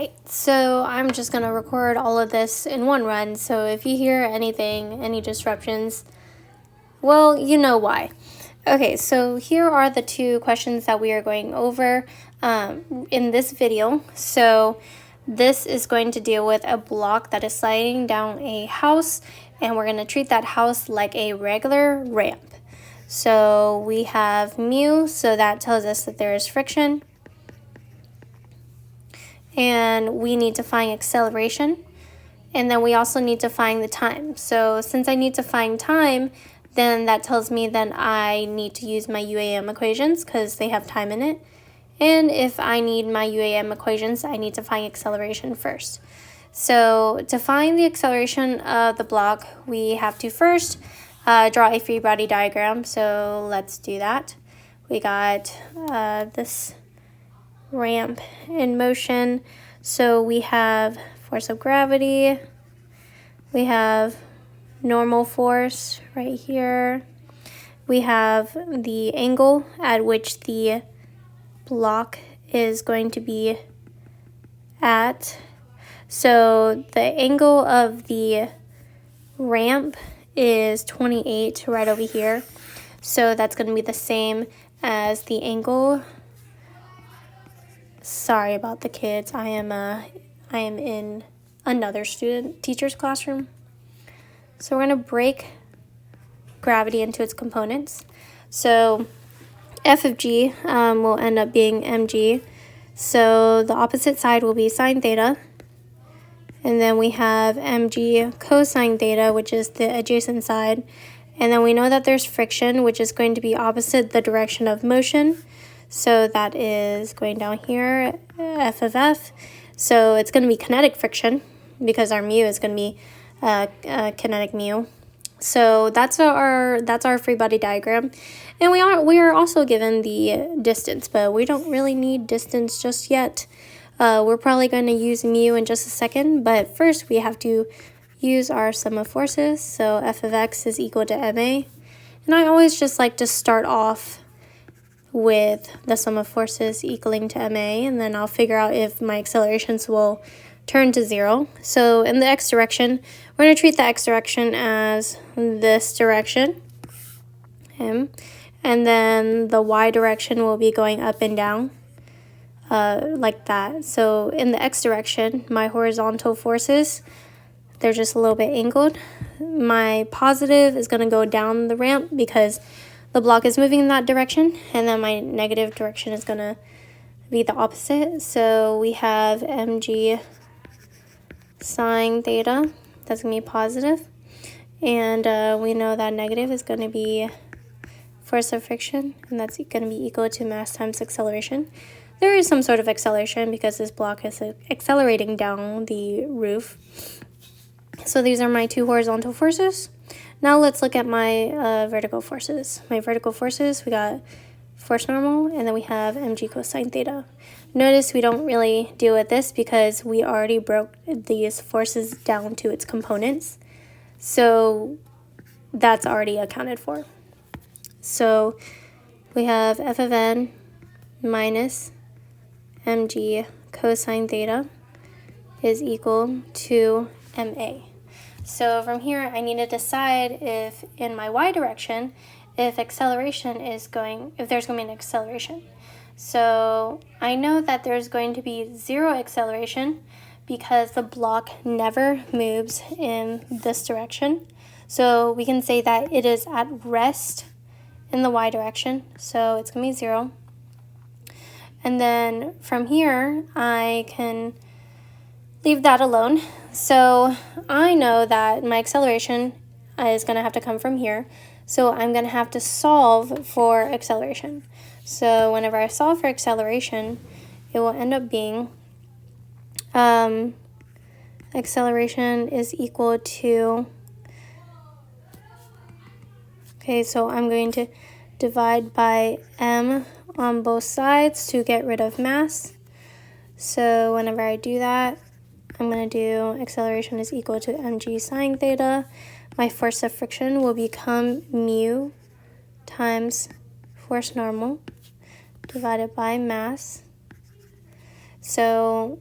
Alright, so I'm just going to record all of this in one run, so if you hear anything, any disruptions, well, you know why. Okay, so here are the two questions that we are going over in this video. So this is going to deal with a block that is sliding down a house, and we're going to treat that house like a regular ramp. So we have mu, so that tells us that there is friction. And we need to find acceleration, and then we also need to find the time. So since I need to find time, then that tells me that I need to use my UAM equations because they have time in it. And if I need my UAM equations, I need to find acceleration first. So to find the acceleration of the block, we have to first draw a free body diagram. So let's do that. We got this ramp in motion. So we have force of gravity, we have normal force right here, we have the angle at which the block is going to be at. So the angle of the ramp is 28 right over here. So that's going to be the same as the angle. Sorry about the kids. I am in another teacher's classroom. So we're going to break gravity into its components. So f of g will end up being mg. So the opposite side will be sine theta. And then we have mg cosine theta, which is the adjacent side. And then we know that there's friction, which is going to be opposite the direction of motion. So that is going down here, f of f. So it's going to be kinetic friction because our mu is going to be kinetic mu. So that's our free body diagram, and we are also given the distance, but we don't really need distance just yet. We're probably going to use mu in just a second, but first we have to use our sum of forces. So f of x is equal to ma, and I always just like to start off with the sum of forces equaling to ma, and then I'll figure out if my accelerations will turn to 0. So in the x direction, we're going to treat the x direction as this direction, and then the y direction will be going up and down like that. So in the x direction, my horizontal forces, they're just a little bit angled. My positive is going to go down the ramp because the block is moving in that direction, and then my negative direction is going to be the opposite. So we have mg sine theta, that's going to be positive, and we know that negative is going to be force of friction, and that's going to be equal to mass times acceleration. There is some sort of acceleration because this block is accelerating down the roof. So these are my two horizontal forces. Now let's look at my vertical forces. My vertical forces, we got force normal, and then we have mg cosine theta. Notice we don't really deal with this because we already broke these forces down to its components. So that's already accounted for. So we have f of n minus mg cosine theta is equal to ma. So from here, I need to decide if in my y direction, if there's going to be an acceleration. So I know that there's going to be 0 acceleration because the block never moves in this direction. So we can say that it is at rest in the y direction. So it's going to be 0. And then from here, I can leave that alone. So I know that my acceleration is going to have to come from here. So I'm going to have to solve for acceleration. So whenever I solve for acceleration, it will end up being acceleration is equal to, okay, so I'm going to divide by m on both sides to get rid of mass. So whenever I do that, I'm going to do acceleration is equal to mg sine theta. My force of friction will become mu times force normal divided by mass. So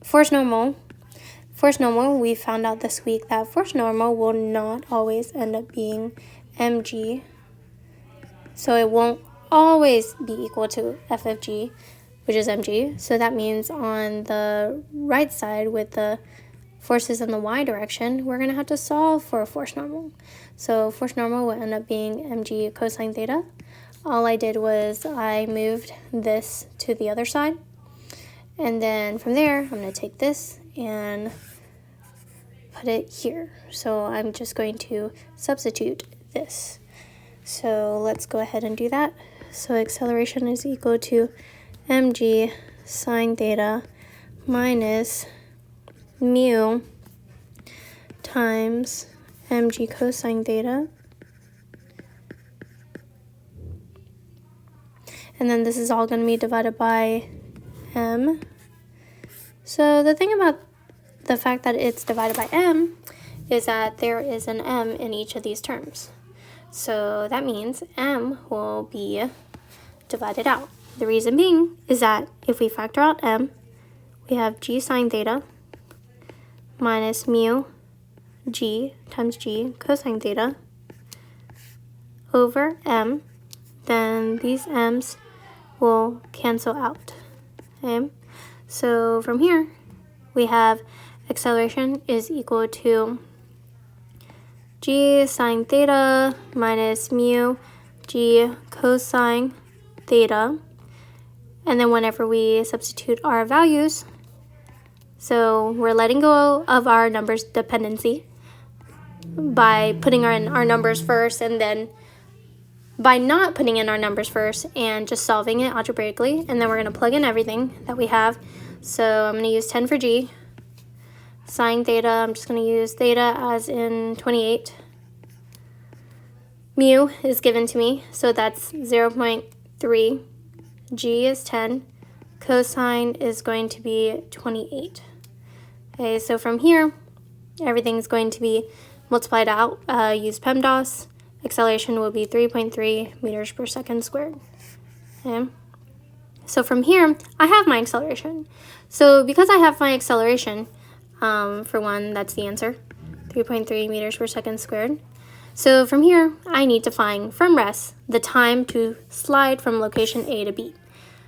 force normal, we found out this week that force normal will not always end up being mg. So it won't always be equal to f of g, which is mg. So that means on the right side with the forces in the y direction, we're going to have to solve for a force normal. So force normal will end up being mg cosine theta. All I did was I moved this to the other side. And then from there, I'm going to take this and put it here. So I'm just going to substitute this. So let's go ahead and do that. So acceleration is equal to mg sine theta minus mu times mg cosine theta. And then this is all going to be divided by m. So the thing about the fact that it's divided by m is that there is an m in each of these terms. So that means m will be divided out. The reason being is that if we factor out m, we have g sine theta minus mu g times g cosine theta over m. Then these m's will cancel out. Okay? So from here, we have acceleration is equal to g sine theta minus mu g cosine theta. And then whenever we substitute our values, so we're letting go of our numbers dependency by putting our numbers first, and then by not putting in our numbers first and just solving it algebraically. And then we're going to plug in everything that we have. So I'm going to use 10 for g. Sine theta, I'm just going to use theta as in 28. Mu is given to me, so that's 0.3. G is 10. Cosine is going to be 28. Okay, so from here, everything's going to be multiplied out. Use PEMDAS. Acceleration will be 3.3 meters per second squared. Okay. So from here, I have my acceleration. So because I have my acceleration, for one, that's the answer, 3.3 meters per second squared. So from here, I need to find from rest the time to slide from location A to B.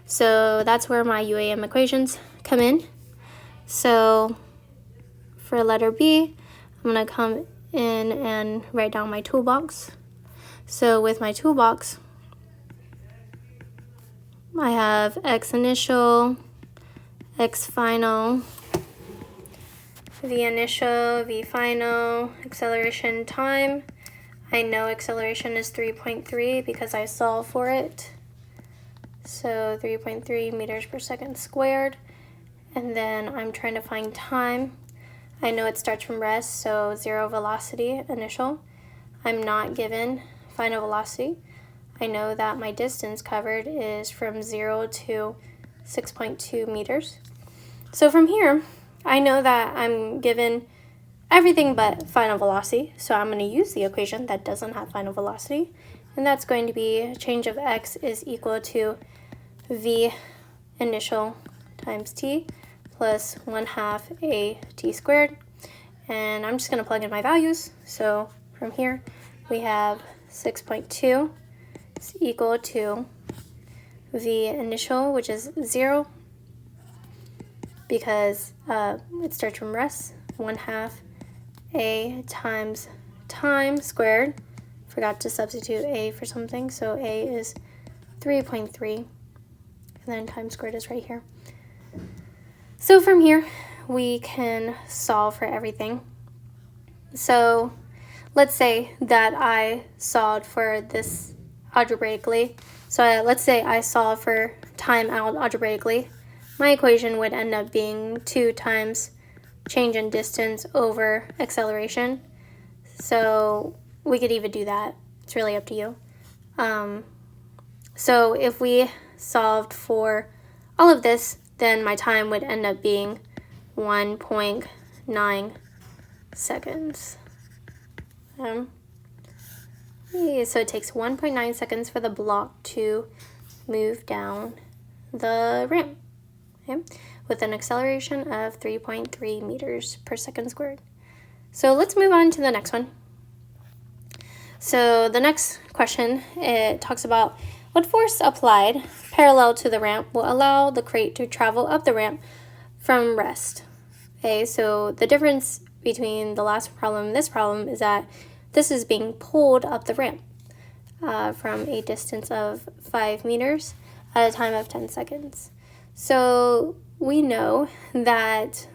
So that's where my UAM equations come in. So for letter B, I'm going to come in and write down my toolbox. So with my toolbox, I have x initial, x final, v initial, v final, acceleration time. I know acceleration is 3.3 because I solved for it. So 3.3 meters per second squared. And then I'm trying to find time. I know it starts from rest, so 0 velocity initial. I'm not given final velocity. I know that my distance covered is from 0 to 6.2 meters. So from here, I know that I'm given everything but final velocity. So I'm going to use the equation that doesn't have final velocity. And that's going to be change of x is equal to v initial times t plus 1/2 a t squared. And I'm just going to plug in my values. So from here, we have 6.2 is equal to v initial, which is 0, because it starts from rest, 1/2 a times time squared. Forgot to substitute a for something, so a is 3.3, and then time squared is right here. So from here, we can solve for everything. So let's say that I solved for this algebraically. So let's say I solve for time out algebraically. My equation would end up being 2 times change in distance over acceleration. So we could even do that. It's really up to you. So if we solved for all of this, then my time would end up being 1.9 seconds. So it takes 1.9 seconds for the block to move down the ramp. Okay? with an acceleration of 3.3 meters per second squared. So let's move on to the next one. So the next question, it talks about what force applied parallel to the ramp will allow the crate to travel up the ramp from rest. Okay, so the difference between the last problem and this problem is that this is being pulled up the ramp from a distance of 5 meters at a time of 10 seconds. So we know that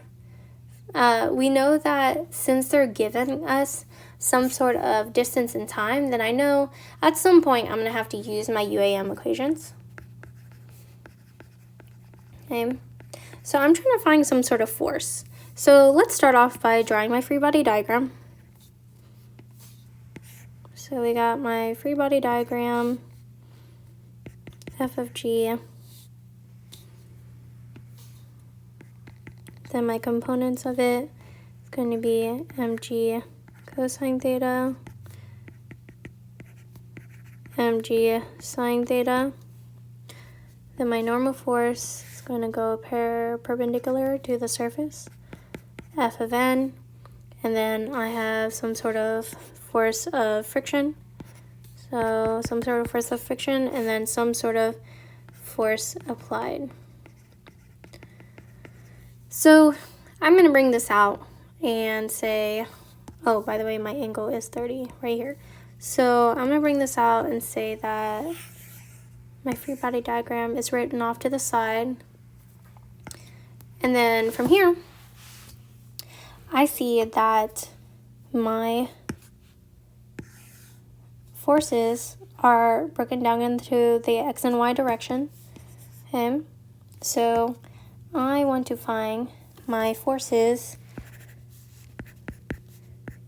since they're giving us some sort of distance and time, then I know at some point I'm going to have to use my UAM equations. Okay, so I'm trying to find some sort of force. So let's start off by drawing my free body diagram. So we got my free body diagram, F of G, then my components of it is going to be mg cosine theta, mg sine theta. Then my normal force is going to go perpendicular to the surface, F of n, and then I have some sort of force of friction. So some sort of force of friction and then some sort of force applied. So I'm going to bring this out and say, oh, by the way, my angle is 30 right here. So I'm going to bring this out and say that my free body diagram is written off to the side. And then from here, I see that my forces are broken down into the x and y direction. Okay, so I want to find my forces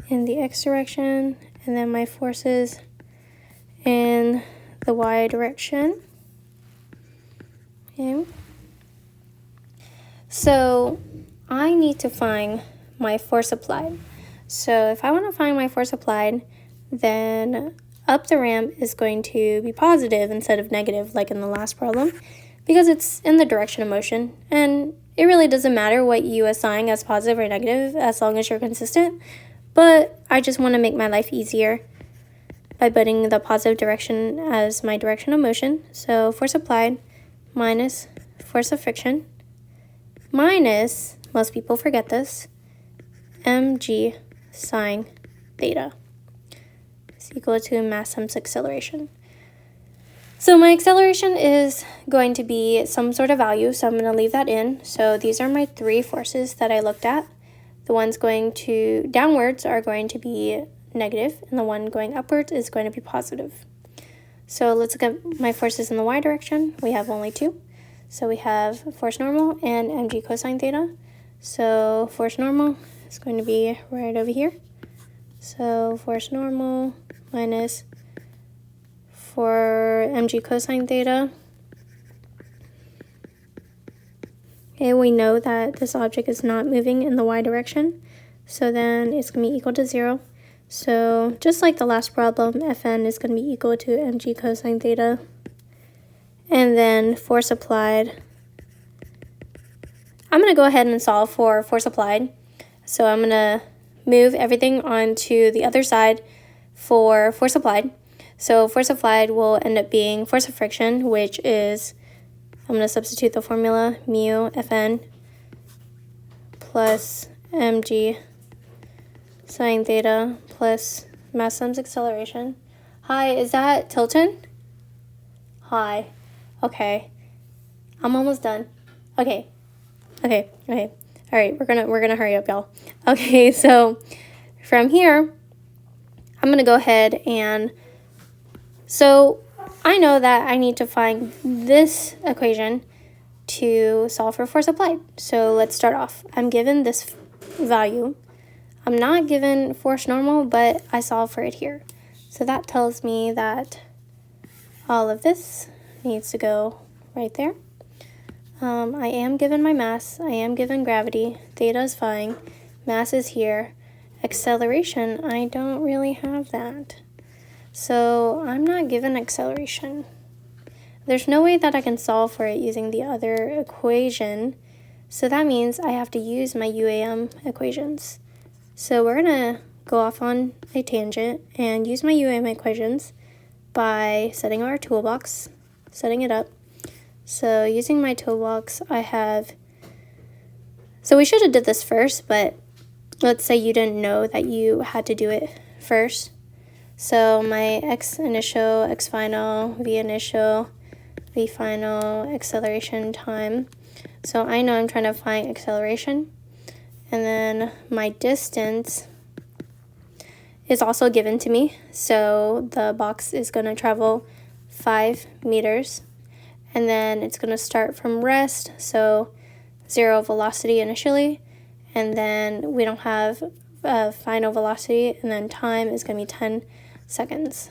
in the x direction and then my forces in the y direction. Okay, so I need to find my force applied. So if I want to find my force applied, then up the ramp is going to be positive instead of negative like in the last problem, because it's in the direction of motion, and it really doesn't matter what you assign as positive or negative as long as you're consistent. But I just want to make my life easier by putting the positive direction as my direction of motion. So force applied minus force of friction minus, most people forget this, mg sine theta is equal to mass times acceleration. So my acceleration is going to be some sort of value, so I'm going to leave that in. So these are my three forces that I looked at. The ones going to downwards are going to be negative, and the one going upwards is going to be positive. So let's look at my forces in the y direction. We have only two. So we have force normal and mg cosine theta. So force normal is going to be right over here. So force normal minus for mg cosine theta. Okay, we know that this object is not moving in the y direction, so then it's going to be equal to 0. So just like the last problem, Fn is going to be equal to mg cosine theta. And then force applied, I'm going to go ahead and solve for force applied. So I'm going to move everything onto the other side for force applied. So force applied will end up being force of friction, which is, I'm going to substitute the formula, mu Fn plus mg sine theta plus mass times acceleration. Hi, is that Tilton? Hi. Okay. I'm almost done. Okay. All right, we're gonna hurry up, y'all. Okay, so from here, I'm gonna go ahead and, so I know that I need to find this equation to solve for force applied. So let's start off. I'm given this value. I'm not given force normal, but I solve for it here. So that tells me that all of this needs to go right there. I am given my mass, I am given gravity, theta is fine, mass is here, acceleration, I don't really have that. So I'm not given acceleration. There's no way that I can solve for it using the other equation, So that means I have to use my UAM equations. So we're going to go off on a tangent and use my UAM equations by setting our toolbox, setting it up. So using my toolbox, I have, so we should have did this first, but let's say you didn't know that you had to do it first. So my x initial, x final, v initial, v final, acceleration time. So I know I'm trying to find acceleration. And then my distance is also given to me. So the box is going to travel 5 meters. And then it's going to start from rest, so 0 velocity initially. And then we don't have final velocity, and then time is going to be 10 seconds.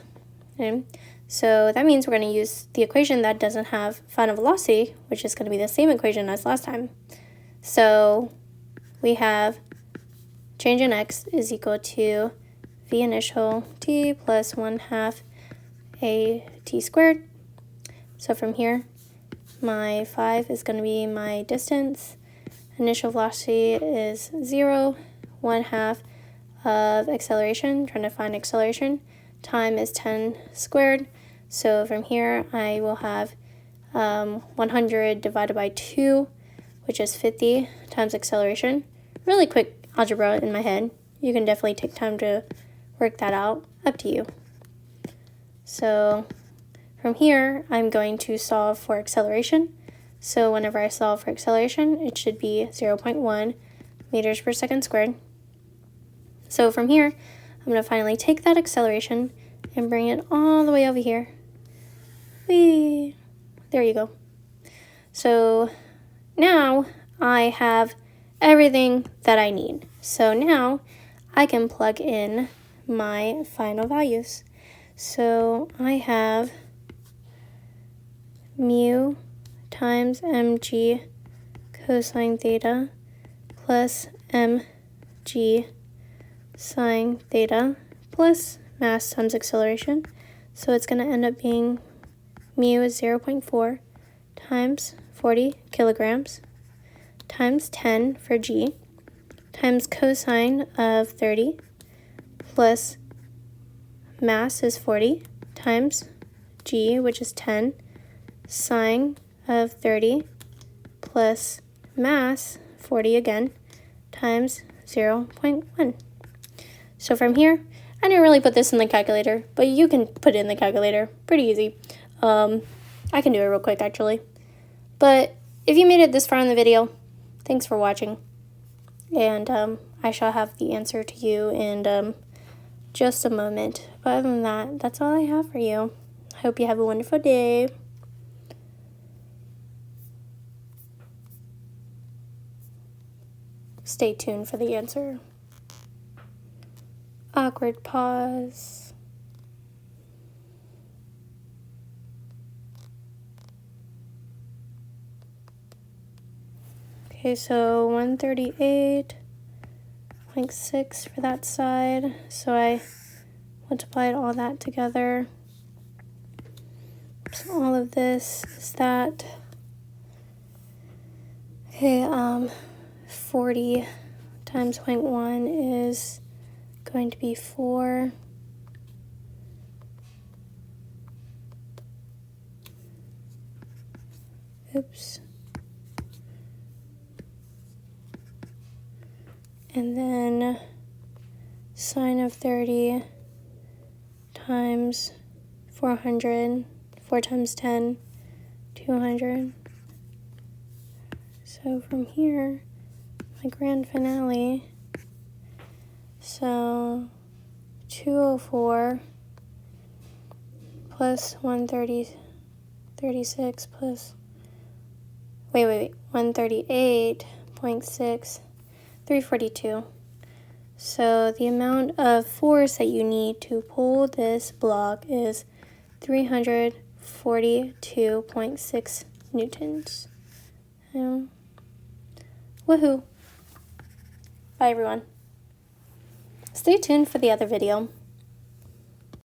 Okay? So that means we're going to use the equation that doesn't have final velocity, which is going to be the same equation as last time. So we have change in x is equal to v initial t plus 1/2 a t squared. So from here, my 5 is going to be my distance. Initial velocity is 0, 1/2 of acceleration, trying to find acceleration. Time is 10 squared. So from here, I will have 100 divided by 2, which is 50 times acceleration. Really quick algebra in my head. You can definitely take time to work that out. Up to you. So from here, I'm going to solve for acceleration. So whenever I solve for acceleration, it should be 0.1 meters per second squared. So from here, I'm going to finally take that acceleration and bring it all the way over here. Whee! There you go. So now I have everything that I need. So now I can plug in my final values. So I have mu times mg cosine theta plus mg sine theta plus mass times acceleration. So it's going to end up being mu is 0.4 times 40 kilograms times 10 for g times cosine of 30 plus mass is 40 times g, which is 10, sine of 30 plus mass, 40 again, times 0.1. So from here, I didn't really put this in the calculator, but you can put it in the calculator. Pretty easy. I can do it real quick, actually. But if you made it this far in the video, thanks for watching. And I shall have the answer to you in just a moment. But other than that, that's all I have for you. I hope you have a wonderful day. Stay tuned for the answer. Awkward pause. Okay, so 138.6 for that side. So I multiplied all that together. So all of this is that. Okay, 40 times 0.1 is going to be 4. Oops. And then sine of 30 times 400, 4 times 10, 200. So from here, my grand finale, so 204 plus 136 plus, wait, 138.6, 342. So the amount of force that you need to pull this block is 342.6 newtons. Woohoo! Bye everyone. Stay tuned for the other video.